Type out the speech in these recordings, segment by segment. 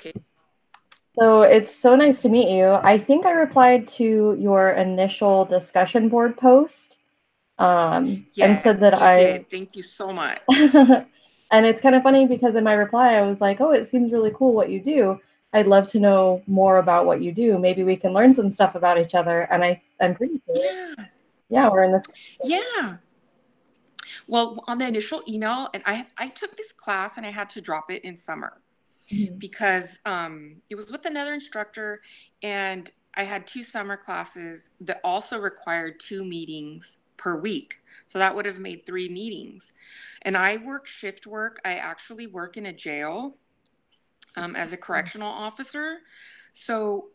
Okay. So it's so nice to meet you. I think I replied to your initial discussion board post and said Yes, that you I, did. Thank you so much. and it's kind of funny because in my reply, I was like, oh, it seems really cool what you do. I'd love to know more about what you do. Maybe we can learn some stuff about each other. And I'm pretty sure, Yeah. yeah, we're in this. Yeah. Well, on the initial email, and I took this class and I had to drop it in summer Mhm. because it was with another instructor, and I had two summer classes that also required two meetings per week. So that would have made three meetings. And I work shift work. I actually work in a jail as a correctional officer. So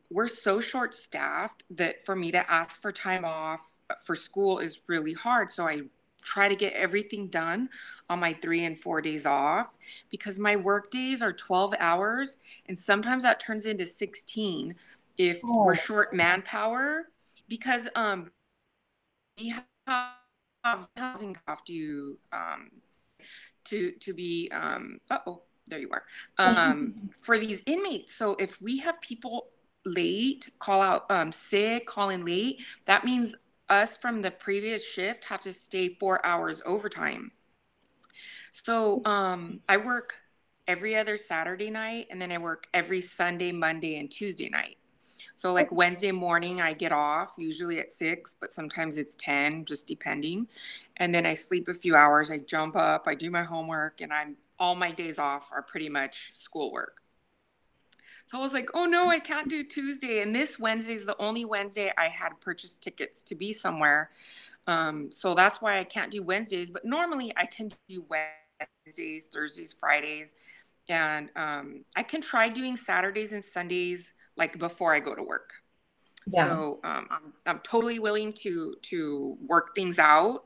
we're so short staffed that for me to ask for time off for school is really hard. So I try to get everything done on my 3 and 4 days off because my work days are 12 hours and sometimes that turns into 16 if we're Oh, short manpower because we have housing have to be oh there you are for these inmates. So if we have people late, call out sick, call in late, that means us from the previous shift have to stay 4 hours overtime. So I work every other Saturday night, and then I work every Sunday, Monday, and Tuesday night. So like Wednesday morning, I get off usually at 6, but sometimes it's 10, just depending. And then I sleep a few hours. I jump up, I do my homework, and I'm all my days off are pretty much schoolwork. So I was like, oh no, I can't do Tuesday. And this Wednesday is the only Wednesday I had purchased tickets to be somewhere. So that's why I can't do Wednesdays. But normally I can do Wednesdays, Thursdays, Fridays, and I can try doing Saturdays and Sundays like before I go to work. yeah. So I'm totally willing to work things out.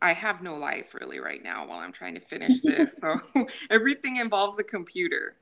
I have no life really right now while I'm trying to finish this. So everything involves the computer.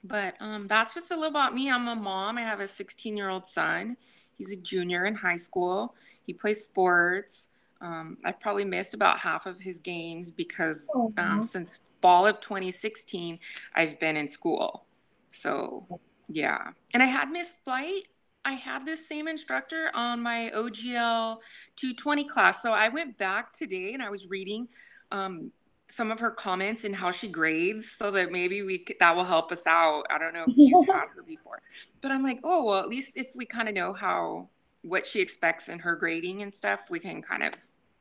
But that's just a little about me. I'm a mom. I have a 16-year-old son. He's a junior in high school. He plays sports. I've probably missed about half of his games because Oh, since fall of 2016, I've been in school. So, yeah. And I had missed flight. I had this same instructor on my OGL 220 class. So I went back today and I was reading um, some of her comments and how she grades so that maybe that will help us out. I don't know if you've yeah. had her before, but I'm like, oh, well, at least if we kind of know how what she expects in her grading and stuff, we can kind of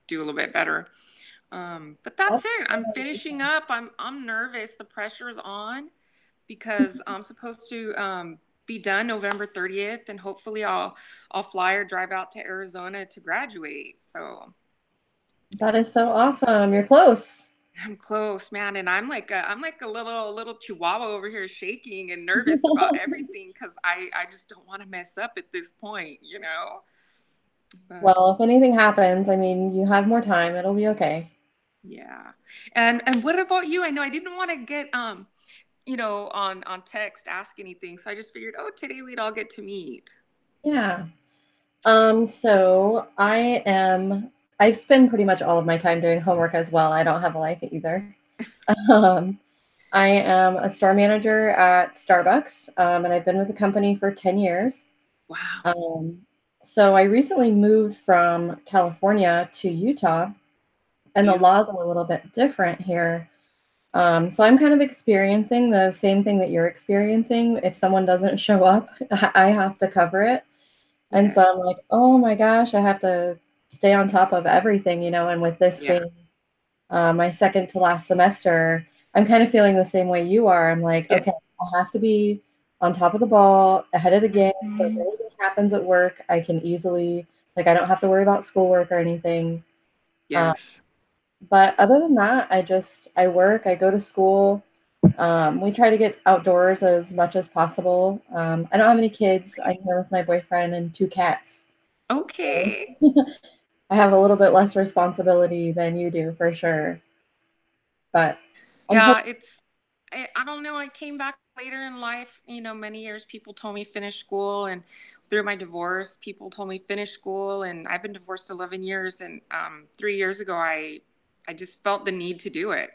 do a little bit better. But that's That's it. I'm finishing up. I'm nervous. The pressure is on because I'm supposed to be done November 30th, and hopefully I'll fly or drive out to Arizona to graduate. So that is so awesome. You're close. I'm close, man, and I'm like a little chihuahua over here shaking and nervous about everything because I just don't want to mess up at this point, you know. But Well, if anything happens, I mean, you have more time. It'll be okay. yeah, and what about you? I know I didn't want to get on text ask anything, so I just figured, oh, today we'd all get to meet. Yeah. So I spend pretty much all of my time doing homework as well. I don't have a life either. Um, I am a store manager at Starbucks, and I've been with the company for 10 years. Wow. Um, so I recently moved from California to Utah, and the laws Beautiful. are a little bit different here. So I'm kind of experiencing the same thing that you're experiencing. If someone doesn't show up, I have to cover it. And so Yes. I'm like, oh my gosh, I have to stay on top of everything, and with this Yeah. being my second to last semester, I'm kind of feeling the same way you are. I'm like, Yeah. okay, I have to be on top of the ball, ahead of the game. So if Mhm. anything happens at work, I can easily, like, I don't have to worry about schoolwork or anything. Uh, Yes. but other than that, I work, I go to school. We try to get outdoors as much as possible. I don't have any kids. I'm here with my boyfriend and two cats. So Okay. I have a little bit less responsibility than you do for sure. But I'm Yeah, hoping, I don't know. I came back later in life. Many years people told me finish school, and through my divorce, people told me finish school. And I've been divorced 11 years, and 3 years ago, I just felt the need to do it.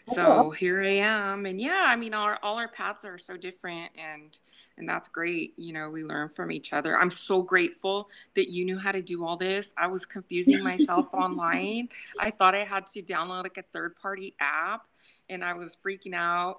That's so So here I am. And yeah, I mean, all our paths are so different, and that's great. You know, we learn from each other. I'm so grateful that you knew how to do all this. I was confusing myself online. I thought I had to download like a third party app, and I was freaking out.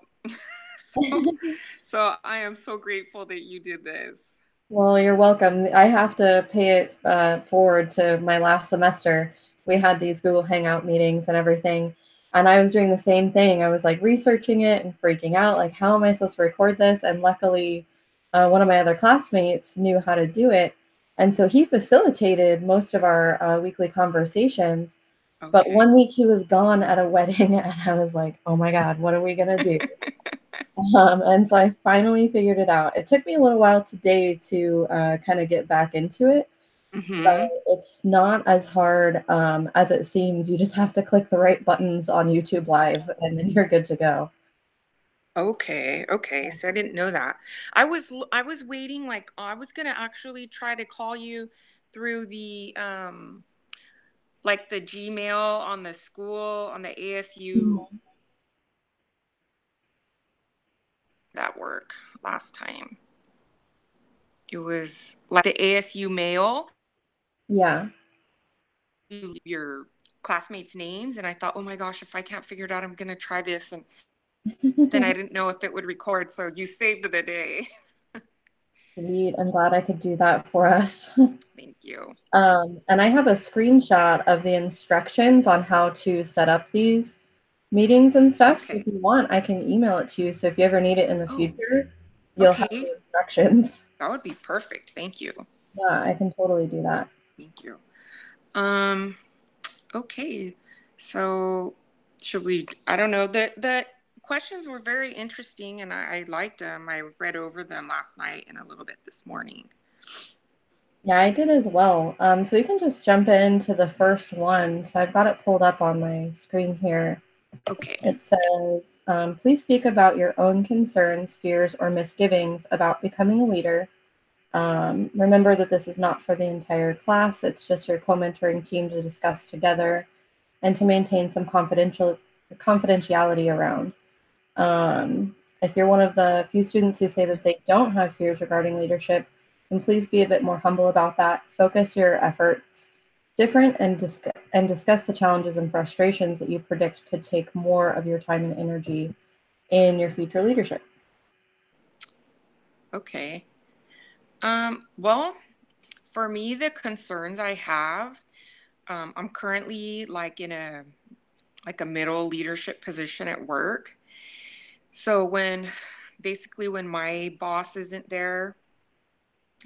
so, awesome. so I am so grateful that you did this. Well, you're welcome. I have to pay it forward to my last semester. We had these Google Hangout meetings and everything, and I was doing the same thing. I was like researching it and freaking out, like, how am I supposed to record this? And luckily, one of my other classmates knew how to do it, and so he facilitated most of our weekly conversations. But Okay. one week he was gone at a wedding, and I was like, oh my God, what are we gonna do? And so I finally figured it out. It took me a little while today to kind of get back into it, but hmm it's not as hard as it seems. You just have to click the right buttons on YouTube Live, and then you're good to go. Okay, okay. So I didn't know that. I was waiting like I was gonna actually try to call you through the like the Gmail on the school on the ASU Mhm. that work last time. It was like the ASU mail, Yeah. your classmates' names, and I thought, oh my gosh, if I can't figure it out, I'm gonna try this, and then I didn't know if it would record, so you saved the day. Sweet. I'm glad I could do that for us. Thank you. And I have a screenshot of the instructions on how to set up these meetings and stuff. So if Okay. you want, I can email it to you. So if you ever need it in the Oh, future, you'll have okay. the instructions. That would be perfect. Thank you. Yeah, I can totally do that. Thank you. Um, okay. So should we, I don't know, the questions were very interesting and I liked them. I read over them last night and a little bit this morning. Yeah, I did as well. So we can just jump into the first one. So I've got it pulled up on my screen here. Okay. It says, please speak about your own concerns, fears, or misgivings about becoming a leader. Remember that this is not for the entire class. It's just your co-mentoring team to discuss together and to maintain some confidentiality around. If you're one of the few students who say that they don't have fears regarding leadership, then please be a bit more humble about that. Focus your efforts different and discuss the challenges and frustrations that you predict could take more of your time and energy in your future leadership. Okay. Well, for me, the concerns I have, I'm currently like in a middle leadership position at work. So basically when my boss isn't there,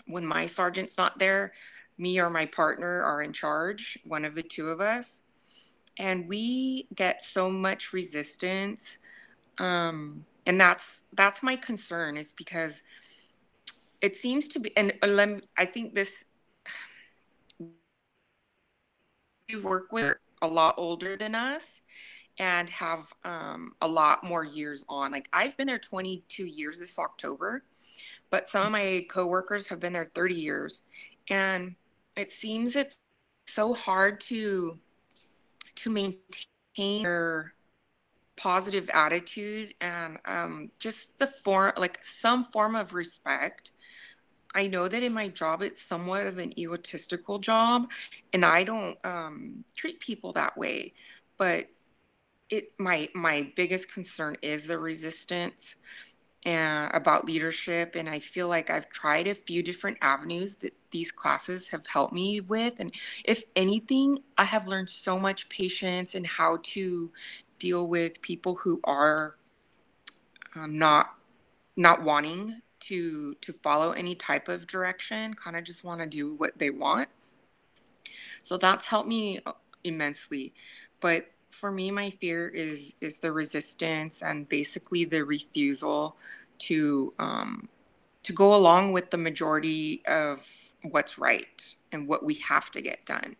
when my sergeant's not there, me or my partner are in charge, one of the two of us, and we get so much resistance. And that's my concern is because it seems to be, and I think this we work with a lot older than us and have a lot more years on. Like I've been there 22 years this October, but some of my coworkers have been there 30 years, and it seems it's so hard to maintain your positive attitude and just the form like some form of respect. I know that in my job it's somewhat of an egotistical job and I don't treat people that way, but my biggest concern is the resistance and about leadership, and I feel like I've tried a few different avenues that these classes have helped me with, and if anything I have learned so much patience and how to deal with people who are not wanting to follow any type of direction, kind of just want to do what they want. So that's helped me immensely. But for me, my fear is the resistance and basically the refusal to go along with the majority of what's right and what we have to get done.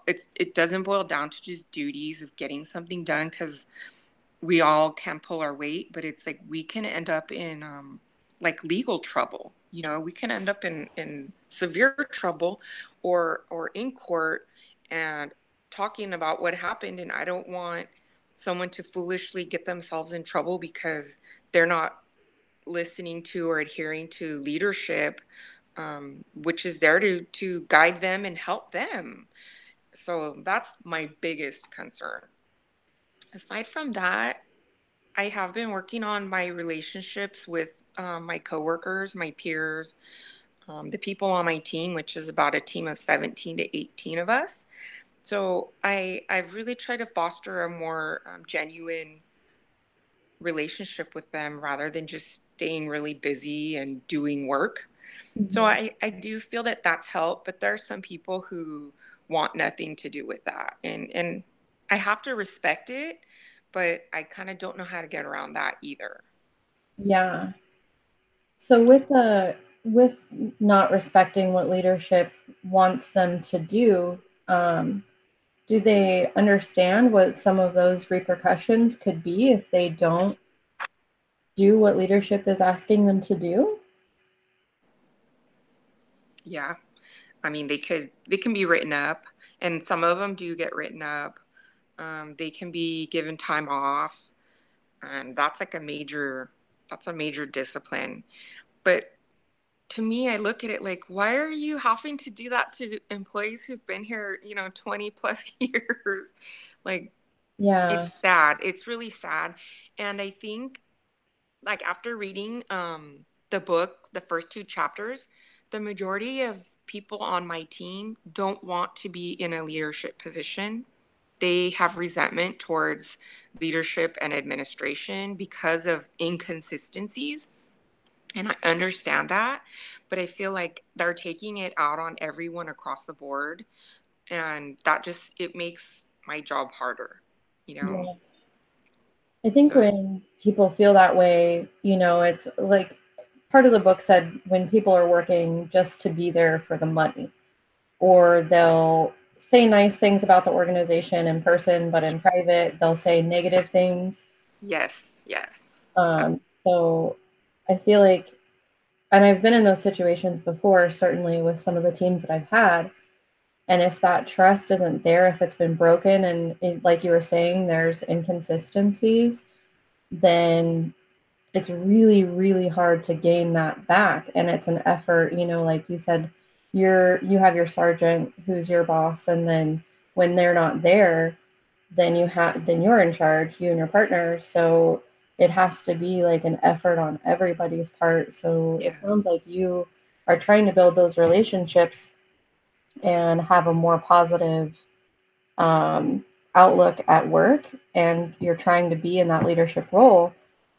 It doesn't boil down to just duties of getting something done because we all can pull our weight, but it's like we can end up in like legal trouble. You know, we can end up in severe trouble or in court and talking about what happened. And I don't want someone to foolishly get themselves in trouble because they're not listening to or adhering to leadership, which is there to guide them and help them. So that's my biggest concern. Aside from that, I have been working on my relationships with my coworkers, my peers, the people on my team, which is about a team of 17 to 18 of us. So I've really tried to foster a more genuine relationship with them rather than just staying really busy and doing work. So Mhm. I do feel that that's helped, but there are some people who want nothing to do with that. And I have to respect it, but I kind of don't know how to get around that either. Yeah. So with not respecting what leadership wants them to do they understand what some of those repercussions could be if they don't do what leadership is asking them to do? Yeah. I mean, they can be written up, and some of them do get written up. They can be given time off, and that's a major discipline. But to me, I look at it like, why are you having to do that to employees who've been here, 20 plus years? Like, Yeah. it's sad. It's really sad. And I think, like, after reading the book, the first two chapters, the majority of people on my team don't want to be in a leadership position. They have resentment towards leadership and administration because of inconsistencies. And I understand that, but I feel like they're taking it out on everyone across the board. And that just, it makes my job harder, you know? Yeah. I think So, when people feel that way, it's like part of the book said when people are working just to be there for the money, or they'll say nice things about the organization in person, but in private, they'll say negative things. yes, yes. So I feel like, and I've been in those situations before, certainly with some of the teams that I've had. And if that trust isn't there, if it's been broken and like you were saying, there's inconsistencies, then it's really, really hard to gain that back. And it's an effort, like you said, you have your sergeant who's your boss, and then when they're not there, then you're in charge, you and your partner. So it has to be like an effort on everybody's part. So it sounds Yes. like you are trying to build those relationships and have a more positive um, outlook at work, and you're trying to be in that leadership role.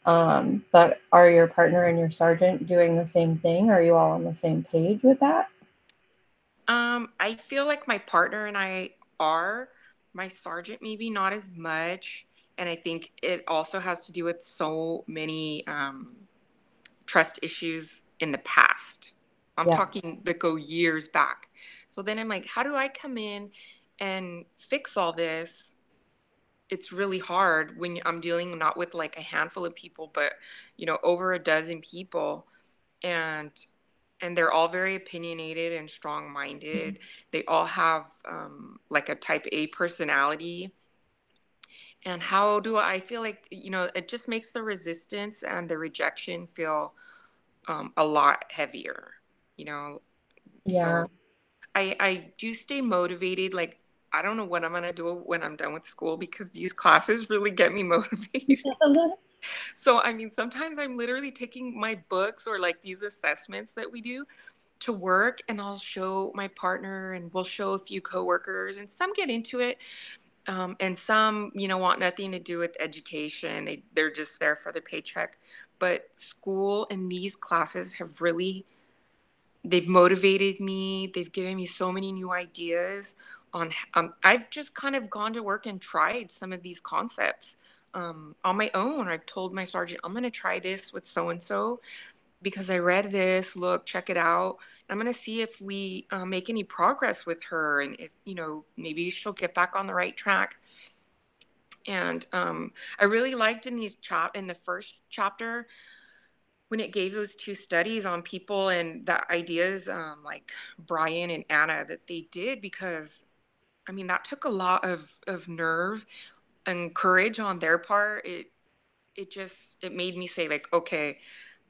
But are your partner and your sergeant doing the same thing? Are you all on the same page with that? I feel like my partner and I are, my sergeant maybe not as much. And I think it also has to do with so many trust issues in the past. I'm Yeah. talking that go years back. So then I'm like, how do I come in and fix all this? It's really hard when I'm dealing not with like a handful of people, but over a dozen people, and they're all very opinionated and strong-minded. They all have like a type A personality. And how do I feel like, it just makes the resistance and the rejection feel a lot heavier, you know? Yeah. So I do stay motivated. Like, I don't know what I'm gonna do when I'm done with school because these classes really get me motivated. So, I mean, sometimes I'm literally taking my books or like these assessments that we do to work, and I'll show my partner and we'll show a few coworkers, and some get into it. And some, want nothing to do with education. They're just there for the paycheck. But school and these classes have really, they've motivated me. They've given me so many new ideas on, I've just kind of gone to work and tried some of these concepts on my own. I've told my sergeant, I'm going to try this with so and so because I read this. Look, check it out. I'm going to see if we make any progress with her, and if, maybe she'll get back on the right track. And I really liked in the first chapter when it gave those two studies on people and the ideas like Brian and Anna that they did, because I mean that took a lot of nerve and courage on their part, it made me say like, okay,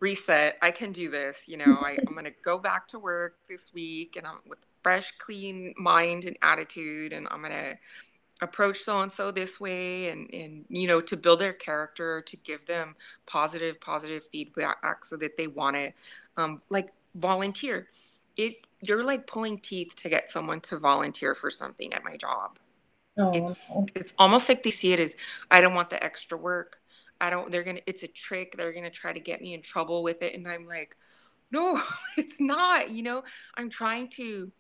reset. I can do this. I'm gonna go back to work this week, and I'm with fresh, clean mind and attitude, and I'm gonna approach so and so this way, and to build their character, to give them positive feedback so that they want to like volunteer. You're like pulling teeth to get someone to volunteer for something at my job. Oh, It's almost like they see it as, I don't want the extra work. I don't they're gonna It's a trick. They're gonna try to get me in trouble with it. And I'm like, no, it's not. I'm trying to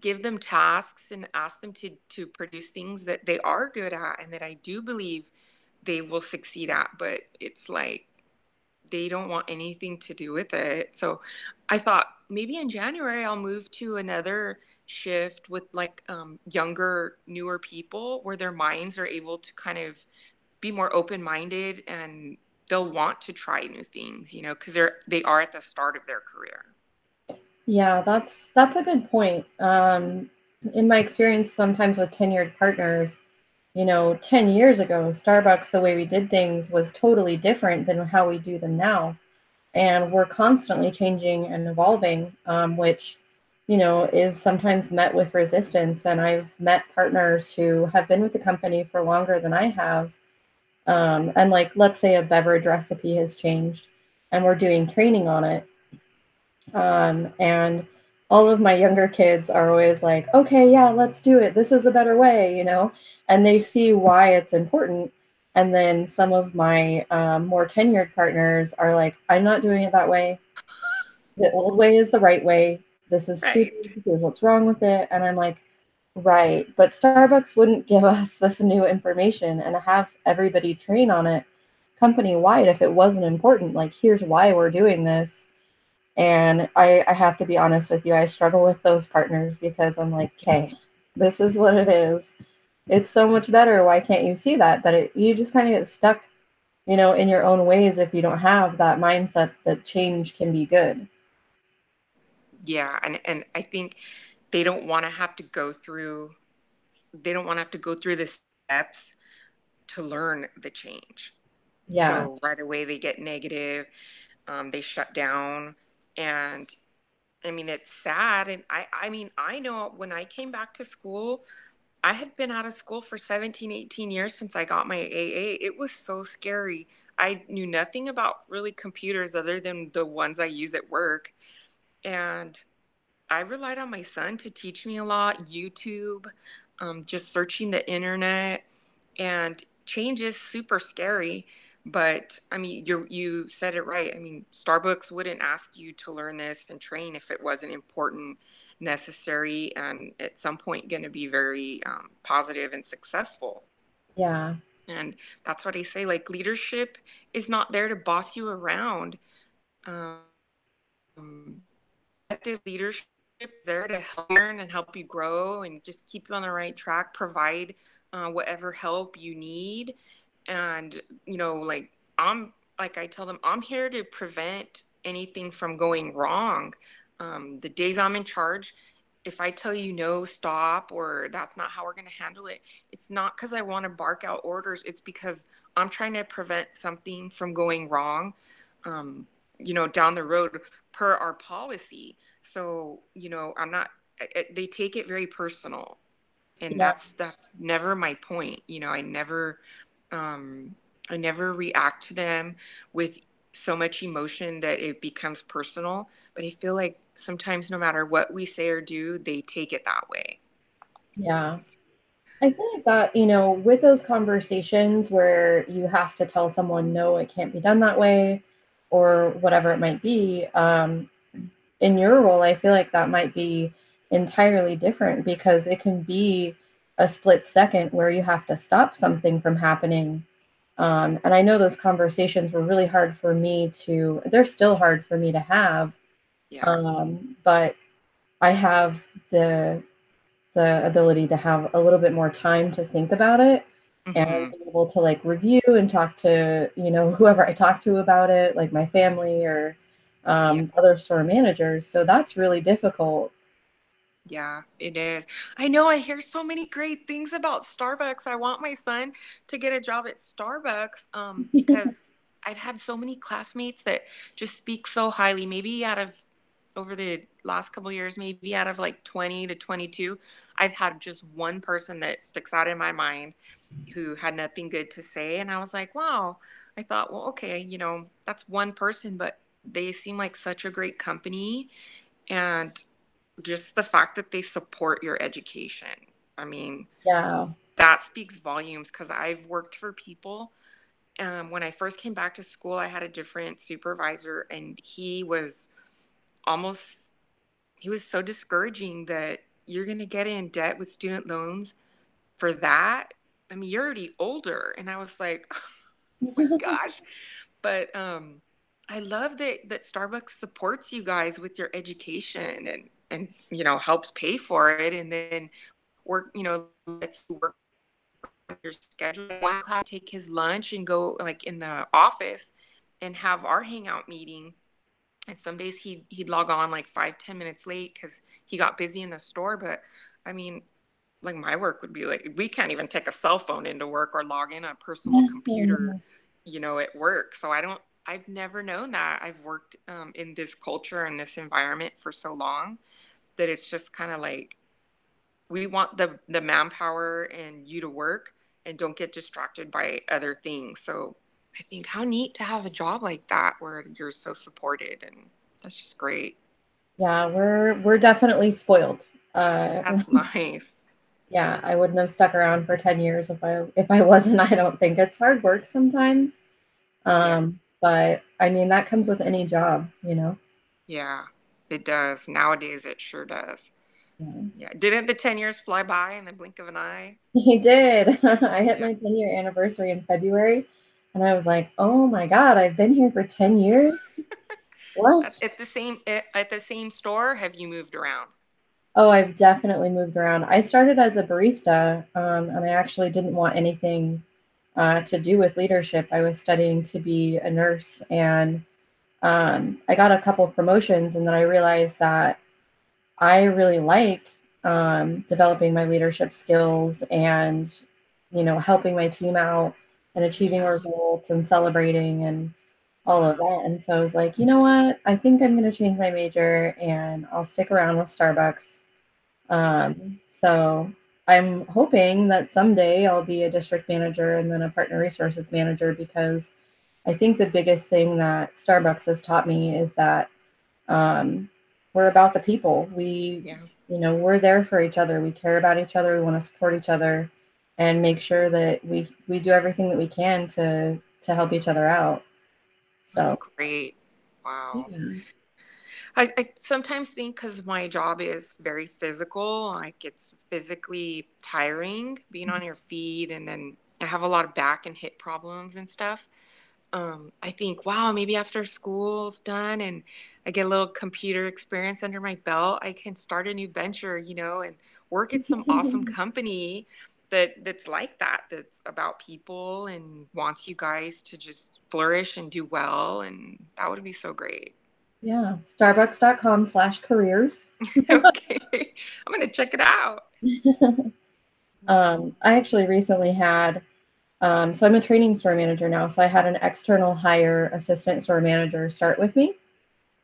give them tasks and ask them to produce things that they are good at and that I do believe they will succeed at. But it's like they don't want anything to do with it. So I thought maybe in January I'll move to another shift with like younger, newer people where their minds are able to kind of be more open-minded, and they'll want to try new things, because they are at the start of their career. yeah, that's a good point. In my experience, sometimes with tenured partners, 10 years ago, Starbucks, the way we did things was totally different than how we do them now. And we're constantly changing and evolving, which, is sometimes met with resistance. And I've met partners who have been with the company for longer than I have. And like, let's say a beverage recipe has changed and we're doing training on it. And all of my younger kids are always like, okay, yeah, let's do it. This is a better way, and they see why it's important. And then some of my more tenured partners are like, I'm not doing it that way. The old way is the right way. This is Right. stupid. Here's what's wrong with it. And I'm like, right. But Starbucks wouldn't give us this new information and have everybody train on it company wide if it wasn't important. Like, here's why we're doing this. And I have to be honest with you, I struggle with those partners because I'm like, okay, this is what it is. It's so much better. Why can't you see that? But you just kind of get stuck, in your own ways if you don't have that mindset that change can be good. Yeah, and I think they don't want to have to go through the steps to learn the change. Yeah. So right away they get negative, they shut down. And I mean, it's sad. And I mean, I know when I came back to school, I had been out of school for 17, 18 years since I got my AA. It was so scary. I knew nothing about really computers other than the ones I use at work. And I relied on my son to teach me a lot, YouTube, just searching the internet. And change is super scary. But I mean, you said it right. I mean, Starbucks wouldn't ask you to learn this and train if it wasn't important, necessary, and at some point going to be very positive and successful. Yeah. And that's what I say. Like, leadership is not there to boss you around. Um, Effective leadership is there to help learn and help you grow and just keep you on the right track, provide whatever help you need. And, like, I tell them, I'm here to prevent anything from going wrong. The days I'm in charge, if I tell you no, stop, or that's not how we're going to handle it, it's not because I want to bark out orders. It's because I'm trying to prevent something from going wrong, down the road per our policy. So, I'm not, they take it very personal. And Yeah. that's never my point. Um, I never react to them with so much emotion that it becomes personal. But I feel like sometimes no matter what we say or do, they take it that way. Yeah. I feel like that, with those conversations where you have to tell someone, no, it can't be done that way, or whatever it might be, in your role, I feel like that might be entirely different because it can be a split second where you have to stop something from happening. And I know those conversations were really hard for me they're still hard for me to have. Yeah. But I have the ability to have a little bit more time to think about it and Hmm. be able to like review and talk to, whoever I talk to about it, like my family or Yeah. other store managers. So that's really difficult. Yeah, it is. I know I hear so many great things about Starbucks. I want my son to get a job at Starbucks because I've had so many classmates that just speak so highly. Maybe out of over the last couple of years, maybe out of like 20 to 22, I've had just one person that sticks out in my mind who had nothing good to say. And I was like, wow. I thought, well, okay, that's one person, but they seem like such a great company. And just the fact that they support your education. I mean, Yeah. that speaks volumes because I've worked for people. When I first came back to school, I had a different supervisor, and almost, he was so discouraging that you're going to get in debt with student loans for that. I mean, you're already older. And I was like, oh my gosh. But I love that Starbucks supports you guys with your education and helps pay for it, and then work lets you work on your schedule. One class take his lunch and go like in the office and have our hangout meeting. And some days he'd log on like 5-10 minutes late because he got busy in the store. But I mean, like my work would be like we can't even take a cell phone into work or log in a personal computer, at work. So I've never known that. I've worked in this culture and this environment for so long that it's just kind of like we want the manpower and you to work and don't get distracted by other things. So I think how neat to have a job like that where you're so supported, and that's just great. Yeah, we're definitely spoiled. Uh, That's nice. yeah, I wouldn't have stuck around for 10 years if I wasn't. I don't think it's hard work sometimes. Yeah. But I mean that comes with any job, you know. Yeah, it does. Nowadays, it sure does. Yeah. Yeah. Didn't the 10 years fly by in the blink of an eye? He did. I hit Yeah. my 10-year anniversary in February, and I was like, "Oh my God, I've been here for 10 years? At, What?" at the same at the same store, have you moved around? Oh, I've definitely moved around. I started as a barista, and I actually didn't want anything to do with leadership. I was studying to be a nurse, and I got a couple promotions, and then I realized that I really like developing my leadership skills and, helping my team out and achieving Yeah. results and celebrating and all of Wow. that. And so I was like, you know what? I think I'm going to change my major and I'll stick around with Starbucks. So I'm hoping that someday I'll be a district manager and then a partner resources manager, because I think the biggest thing that Starbucks has taught me is that um, we're about the people. Yeah. We're there for each other. We care about each other. We want to support each other and make sure that we do everything that we can to help each other out. That's So, great. Wow. yeah. I sometimes think because my job is very physical, like it's physically tiring being on your feet, and then I have a lot of back and hip problems and stuff. I think, wow, maybe after school's done and I get a little computer experience under my belt, I can start a new venture, and work at some awesome company that's like that, that's about people and wants you guys to just flourish and do well. And that would be so great. Yeah. Starbucks.com/careers. Okay. I'm gonna check it out. I actually recently had, so I'm a training store manager now. So I had an external hire assistant store manager start with me.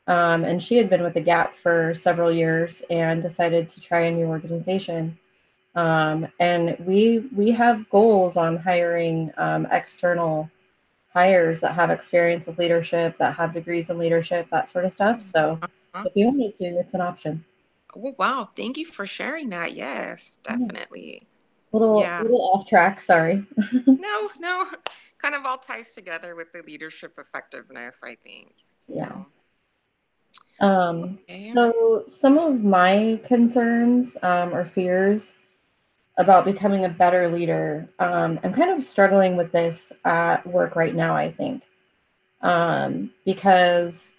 And she had been with the Gap for several years and decided to try a new organization. And we have goals on hiring external hires that have experience with leadership, that have degrees in leadership, that sort of stuff. So Uh-huh. if you wanted to, it's an option. Oh, wow. Thank you for sharing that. Yes, Yeah. definitely. Little Yeah. little off track, sorry. No, no, kind of all ties together with the leadership effectiveness, I think, Yeah. Okay. So some of my concerns or fears about becoming a better leader, I'm kind of struggling with this at work right now, I think. Because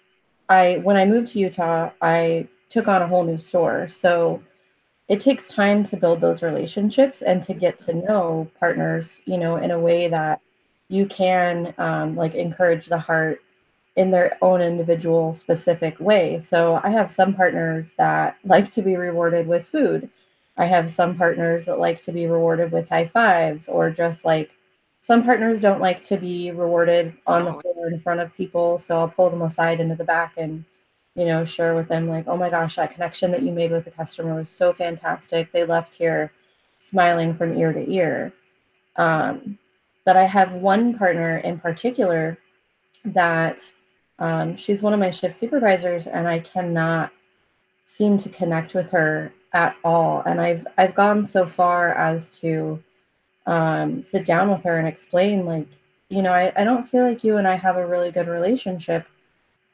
when I moved to Utah, I took on a whole new store. So it takes time to build those relationships and to get to know partners, in a way that you can like encourage the heart in their own individual specific way. So I have some partners that like to be rewarded with food. I have some partners that like to be rewarded with high fives, or just like some partners don't like to be rewarded on the No. floor in front of people. So I'll pull them aside into the back and, share with them like, oh my gosh, that connection that you made with the customer was so fantastic. They left here smiling from ear to ear. Um, but I have one partner in particular that she's one of my shift supervisors, and I cannot seem to connect with her at all. And I've gone so far as to sit down with her and explain, like, I don't feel like you and I have a really good relationship,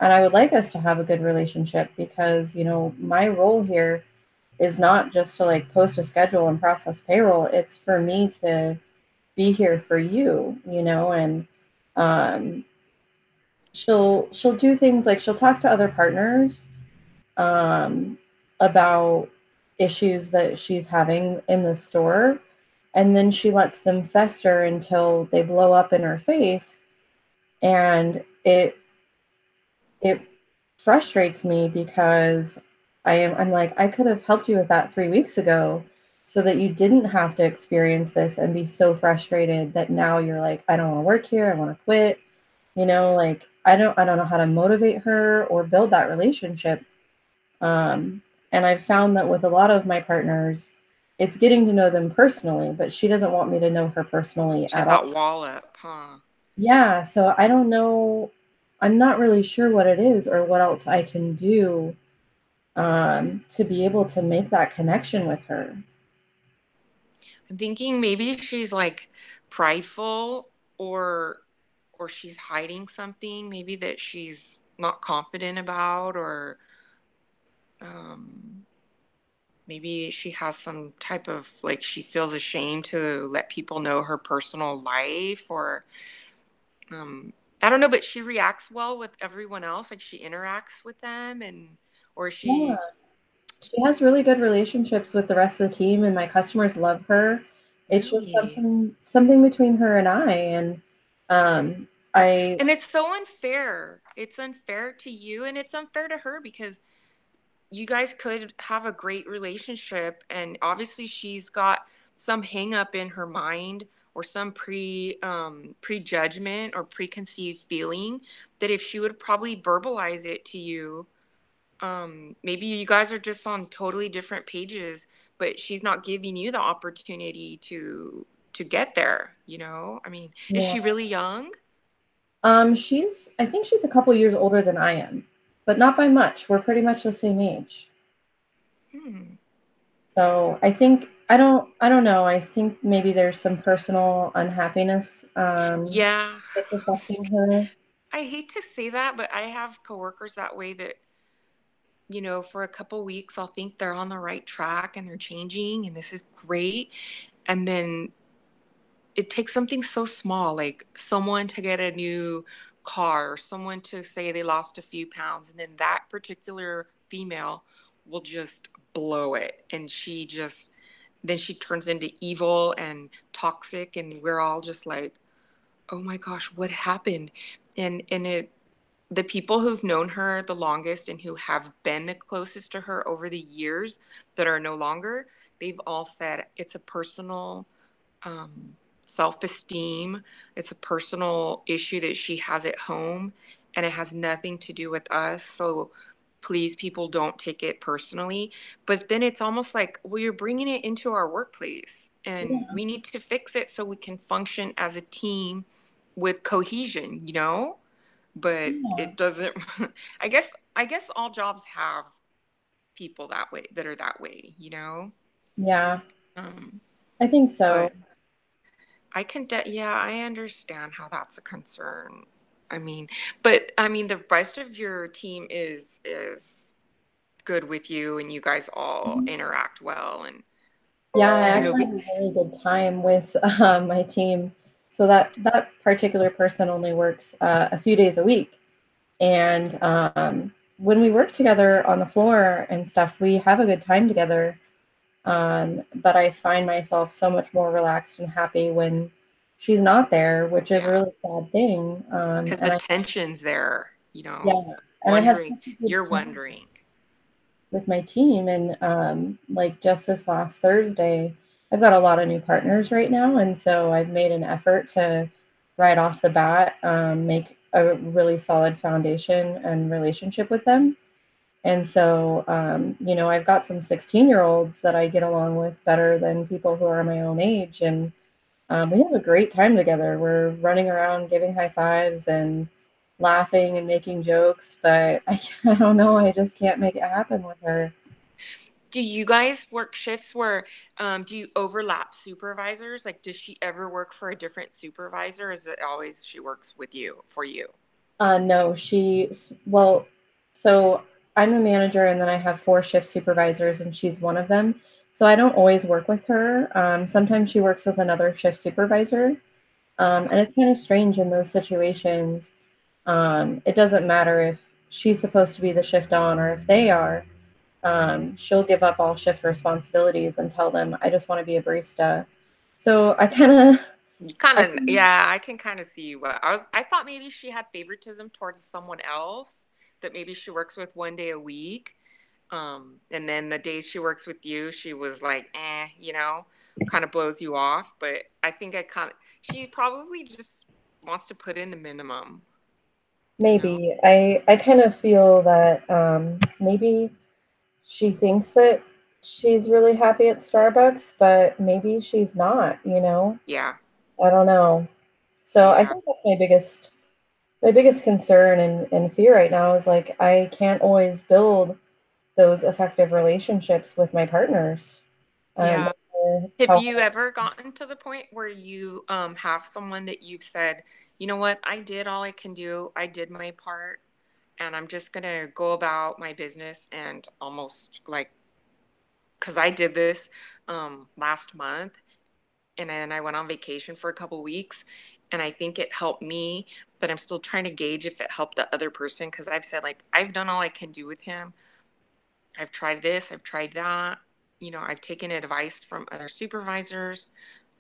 and I would like us to have a good relationship because my role here is not just to like post a schedule and process payroll. It's for me to be here for you, and um, she'll do things like she'll talk to other partners um, about issues that she's having in the store, and then she lets them fester until they blow up in her face, and it frustrates me because I'm like, I could have helped you with that 3 weeks ago so that you didn't have to experience this and be so frustrated that now you're like, I don't want to work here, I want to quit. Like I don't know how to motivate her or build that relationship. And I've found that with a lot of my partners, it's getting to know them personally, but she doesn't want me to know her personally She has at all. that wall up, huh? Yeah, so I don't know. I'm not really sure what it is or what else I can do to be able to make that connection with her. I'm thinking maybe she's like prideful, or she's hiding something maybe that she's not confident about, or um maybe she has some type of like she feels ashamed to let people know her personal life, or um I don't know, but she reacts well with everyone else, like she interacts with them, and or Yeah, she she has really good relationships with the rest of the team, and my customers love her. It's just really. something between her and I, and um, I And it's so unfair. It's unfair to you and it's unfair to her because you guys could have a great relationship, and obviously she's got some hang up in her mind, or some prejudgment or preconceived feeling, that if she would probably verbalize it to you, maybe you guys are just on totally different pages, but she's not giving you the opportunity to get there, I mean, is yeah. she really young? I think she's a couple years older than I am, but not by much. We're pretty much the same age. Hmm. So I don't know. I think maybe there's some personal unhappiness Yeah. that's affecting her. I hate to say that, but I have coworkers that way that, for a couple weeks, I'll think they're on the right track and they're changing and this is great. And then it takes something so small, like someone to get a new car, or someone to say they lost a few pounds, and then that particular female will just blow it. And then she turns into evil and toxic, and we're all just like, oh my gosh, what happened? And the people who've known her the longest and who have been the closest to her over the years that are no longer, they've all said it's a personal um, self-esteem. It's a personal issue that she has at home, and it has nothing to do with us. So please, people, don't take it personally. But then it's almost like, well, you're bringing it into our workplace, and Yeah, we need to fix it so we can function as a team with cohesion. But yeah, it doesn't. I guess all jobs have people that way, that are that way. yeah. Um, I think so. but yeah, I understand how that's a concern. I mean, but I mean, the rest of your team is good with you, and you guys all Mhm. interact well, Yeah, I and actually nobody. have a really good time with my team. So that particular person only works a few days a week, and when we work together on the floor and stuff, we have a good time together. But I find myself so much more relaxed and happy when she's not there, which is a Yeah, really sad thing. because And the I, tension's there. Yeah. And I have wondering, such a good you're time wondering. with my team. And like just this last Thursday, I've got a lot of new partners right now. And so I've made an effort to right off the bat make a really solid foundation and relationship with them. And so, I've got some 16-year-olds that I get along with better than people who are my own age. And we have a great time together. We're running around giving high fives and laughing and making jokes, but I don't know. I just can't make it happen with her. Do you guys work shifts where do you overlap supervisors? Like, does she ever work for a different supervisor? Or is it always she works with you for you? No, well, so I'm the manager and then I have four shift supervisors and she's one of them. So I don't always work with her. Sometimes she works with another shift supervisor. And it's kind of strange in those situations. It doesn't matter if she's supposed to be the shift on or if they are. She'll give up all shift responsibilities and tell them, I just want to be a barista. So You I kind of, kind yeah, I can kind of see what I thought maybe she had favoritism towards someone else that maybe she works with one day a week. And then the days she works with you, she was like, kind of blows you off. But I think she probably just wants to put in the minimum, you know? maybe I kind of feel that maybe she thinks that she's really happy at Starbucks, but maybe she's not. Yeah, I don't know. So I yeah, think that's my biggest concern and fear right now is like I can't always build those effective relationships with my partners. yeah. No matter Have how you ever gotten to the point where you have someone that you've said, you know what, I did all I can do, I did my part, and I'm just gonna go about my business and almost like, because I did this last month, and then I went on vacation for a couple weeks, and I think it helped me, but I'm still trying to gauge if it helped the other person because I've said like I've done all I can do with him. I've tried this, I've tried that. I've taken advice from other supervisors.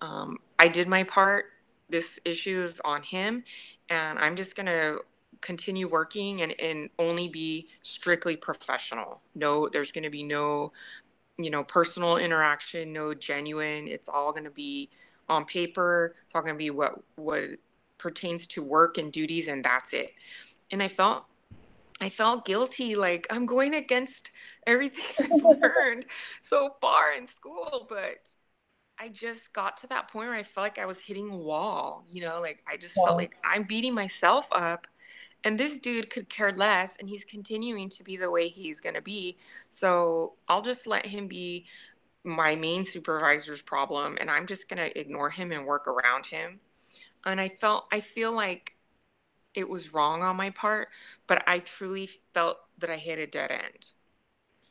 I did my part. This issue is on him, and I'm just going to continue working and only be strictly professional. No, there's going to be no, personal interaction, no genuine. It's all going to be on paper. It's all going to be what pertains to work and duties, and that's it. And I felt guilty, like I'm going against everything I've learned so far in school, but I just got to that point where I felt like I was hitting a wall, like I just felt yeah, like I'm beating myself up and this dude could care less and he's continuing to be the way he's going to be. So I'll just let him be my main supervisor's problem and I'm just going to ignore him and work around him. And I feel like it was wrong on my part, but I truly felt that I hit a dead end.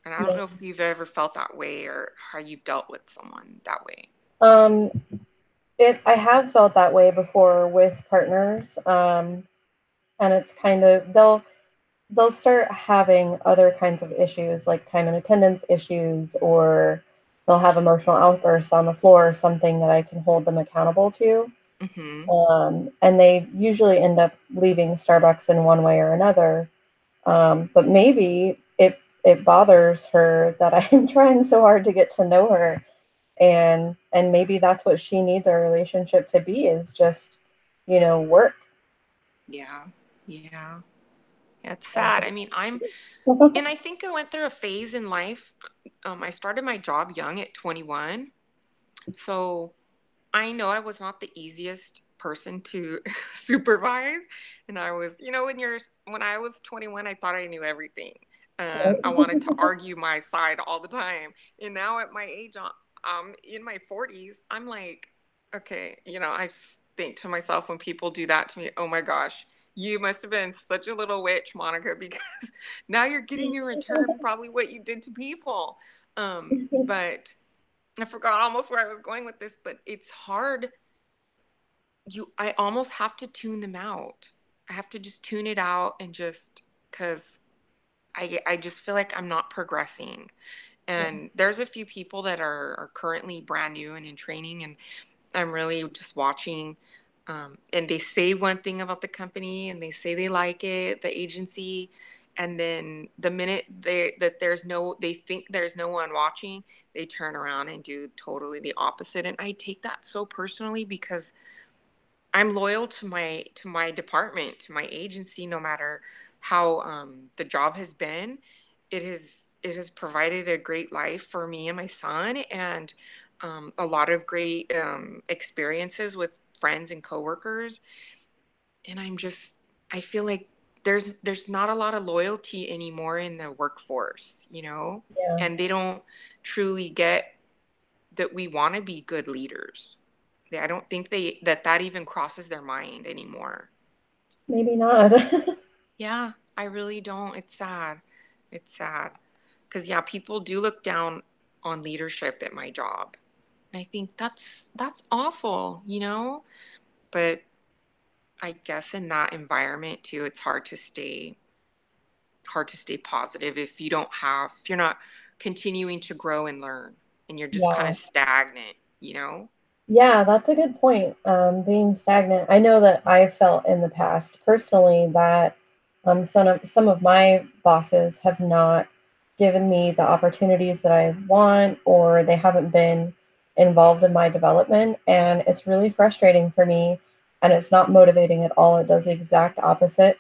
And I don't yeah. know if you've ever felt that way or how you've dealt with someone that way. Um, I have felt that way before with partners, and it's kind of they'll start having other kinds of issues like time and attendance issues, or they'll have emotional outbursts on the floor, or something that I can hold them accountable to. Mm-hmm. And they usually end up leaving Starbucks in one way or another. But maybe it bothers her that I'm trying so hard to get to know her, and maybe that's what she needs our relationship to be is just, work. Yeah. Yeah. It's sad. I mean, and I think I went through a phase in life. I started my job young at 21. So I know I was not the easiest person to supervise. And I was, when I was 21, I thought I knew everything. And I wanted to argue my side all the time. And now at my age, in my 40s, I'm like, okay, I just think to myself when people do that to me, oh my gosh, you must have been such a little witch, Monica, because now you're getting in return probably what you did to people. But I forgot almost where I was going with this, but it's hard. I almost have to tune them out. I have to just tune it out and just because I just feel like I'm not progressing. And there's a few people that are currently brand new and in training, and I'm really just watching And they say one thing about the company and they say they like it, the agency, and then the minute they think there's no one watching, they turn around and do totally the opposite. And I take that so personally because I'm loyal to my department, to my agency, no matter how the job has been. It has provided a great life for me and my son, and a lot of great experiences with friends and coworkers. And I feel like there's not a lot of loyalty anymore in the workforce, you know, Yeah, and they don't truly get that we want to be good leaders. I don't think that even crosses their mind anymore. maybe not. Yeah, I really don't. It's sad. It's sad. Because yeah, people do look down on leadership at my job. And I think that's awful, you know? But I guess in that environment too, it's hard to stay positive if you're not continuing to grow and learn and you're just kind Yeah. of stagnant, you know? Yeah, that's a good point. Being stagnant. I know that I've felt in the past personally that some of my bosses have not given me the opportunities that I want, or they haven't been involved in my development. And it's really frustrating for me. And it's not motivating at all. It does the exact opposite,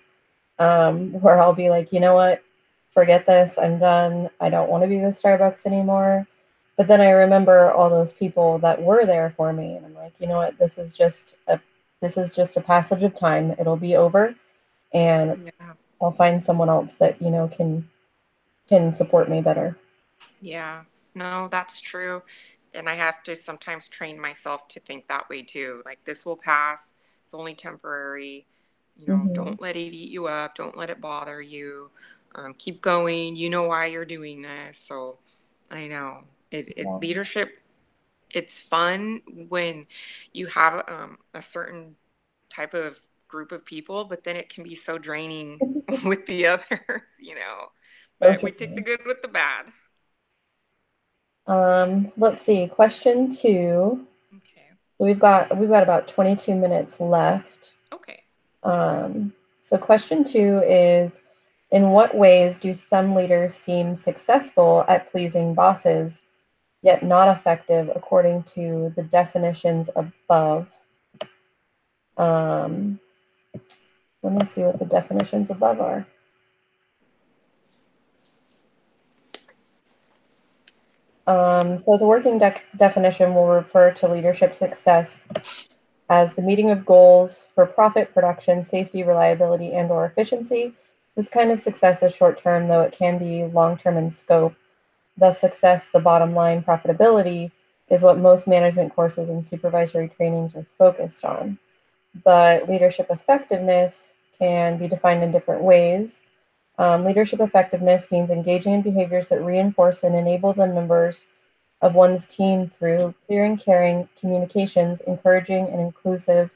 where I'll be like, you know what? Forget this. I'm done. I don't want to be with Starbucks anymore. But then I remember all those people that were there for me, and I'm like, you know what? This is just a passage of time. It'll be over, and Yeah. I'll find someone else that can support me better. Yeah. No, that's true. And I have to sometimes train myself to think that way too. Like this will pass. It's only temporary. You know, Hmm. don't let it eat you up. Don't let it bother you. Keep going. You know why you're doing this. So I know Yeah. leadership, it's fun when you have a certain type of group of people, but then it can be so draining with the others, you know. So But we take the true. good with the bad. Let's see. Question two. Okay. So we've got about 22 minutes left. Okay. Um, so question two is, in what ways do some leaders seem successful at pleasing bosses, yet not effective according to the definitions above? Um, Let me see what the definitions above are. So as a working definition will refer to leadership success as the meeting of goals for profit, production, safety, reliability, and or efficiency. This kind of success is short-term, though it can be long-term in scope. Thus, success, the bottom line, profitability, is what most management courses and supervisory trainings are focused on. But leadership effectiveness can be defined in different ways. Leadership effectiveness means engaging in behaviors that reinforce and enable the members of one's team through clear and caring communications, encouraging and inclusive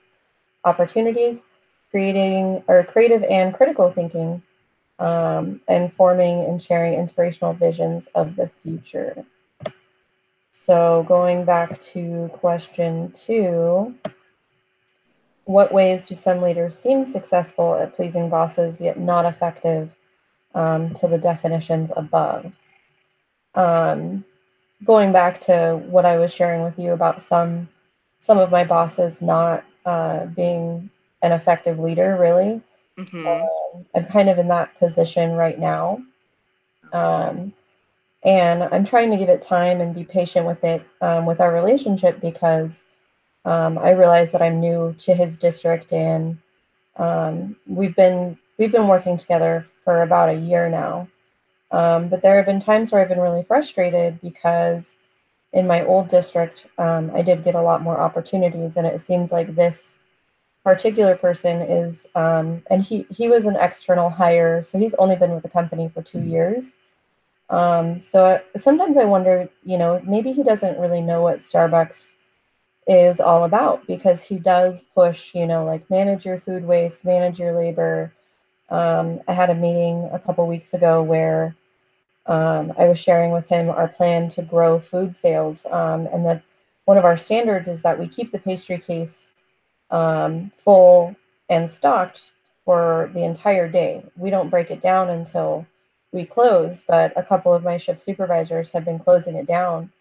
opportunities, creating or creative and critical thinking, and forming and sharing inspirational visions of the future. So, going back to question two, what ways do some leaders seem successful at pleasing bosses yet not effective, to the definitions above? Um, Going back to what I was sharing with you about some of my bosses not being an effective leader, really. Mm-hmm. I'm kind of in that position right now. Um, and I'm trying to give it time and be patient with it, with our relationship, because I realize that I'm new to his district, and we've been working together for about a year now. But there have been times where I've been really frustrated because in my old district, I did get a lot more opportunities, and it seems like this particular person is, and he was an external hire, so he's only been with the company for 2 years. So sometimes I wonder, you know, maybe he doesn't really know what Starbucks is all about, because he does push, you know, like manage your food waste, manage your labor. I had a meeting a couple weeks ago where I was sharing with him our plan to grow food sales, and that one of our standards is that we keep the pastry case full and stocked for the entire day. We don't break it down until we close, but a couple of my shift supervisors have been closing it down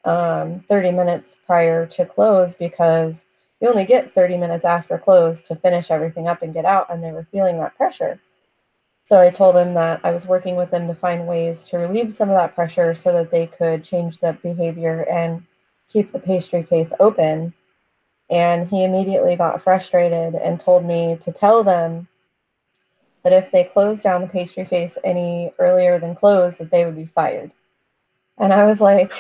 30 minutes prior to close because you only get 30 minutes after close to finish everything up and get out, and they were feeling that pressure. So I told him that I was working with them to find ways to relieve some of that pressure so that they could change that behavior and keep the pastry case open. And he immediately got frustrated and told me to tell them that if they closed down the pastry case any earlier than close, that they would be fired. And I was like,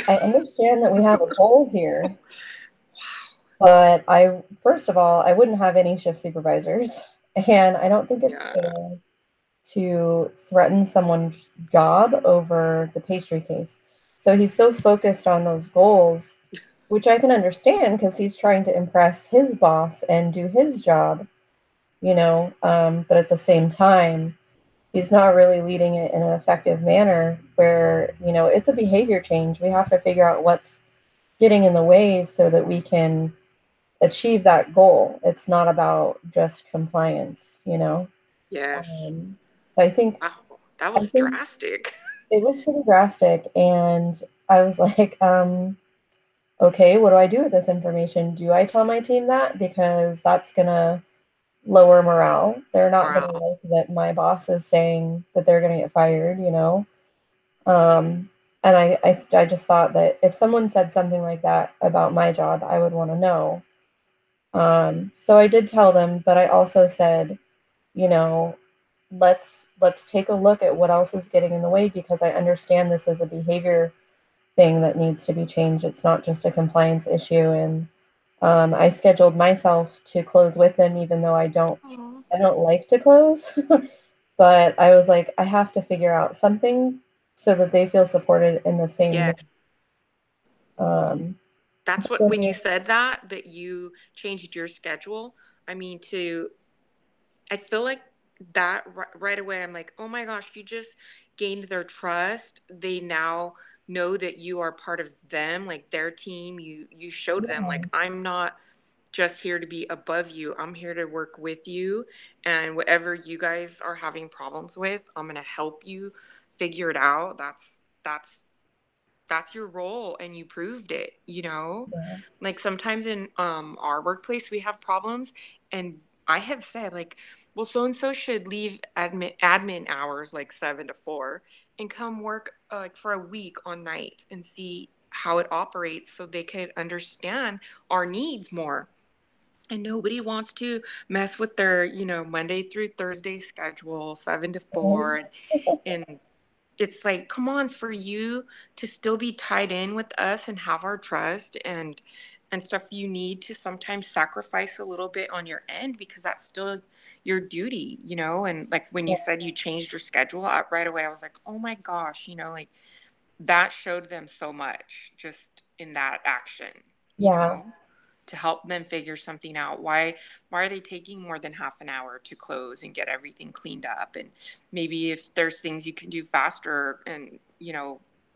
I understand that we have a goal here, but first of all, I wouldn't have any shift supervisors, and I don't think it's Yeah. fair to threaten someone's job over the pastry case. So he's so focused on those goals, which I can understand because he's trying to impress his boss and do his job, but at the same time, he's not really leading it in an effective manner where, it's a behavior change. We have to figure out what's getting in the way so that we can achieve that goal. It's not about just compliance. Yes. Um, so Wow. That I was think drastic. it was pretty drastic, and I was like, okay, what do I do with this information? Do I tell my team that? Because that's gonna lower morale. They're not gonna Wow. like that my boss is saying that they're gonna get fired. Um, and I just thought that if someone said something like that about my job, I would want to know. So I did tell them, but I also said, you know, let's take a look at what else is getting in the way because I understand this is a behavior thing that needs to be changed. It's not just a compliance issue. And I scheduled myself to close with them, even though Aw. I don't like to close. But I was like, I have to figure out something so that they feel supported in the same way. Yes. Um, That's what, then when you said that you changed your schedule, I mean, I feel like that right away, I'm like, oh my gosh, you just gained their trust. They now know that you are part of them, like their team. You showed them yeah, like, I'm not just here to be above you. I'm here to work with you, and whatever you guys are having problems with, I'm going to help you figure it out. That's your role, and you proved it. yeah, Like sometimes in our workplace we have problems, and I have said like, well, so and so should leave admin hours like 7 to 4 and come work like for a week on nights and see how it operates so they could understand our needs more. And nobody wants to mess with their Monday through Thursday schedule, 7 to 4. And it's like, come on, for you to still be tied in with us and have our trust and stuff, you need to sometimes sacrifice a little bit on your end because that's still your duty. And like when you yeah, said you changed your schedule right away, I was like, oh my gosh, like that showed them so much just in that action, you yeah. know, to help them figure something out. Why are they taking more than half an hour to close and get everything cleaned up? And maybe if there's things you can do faster and,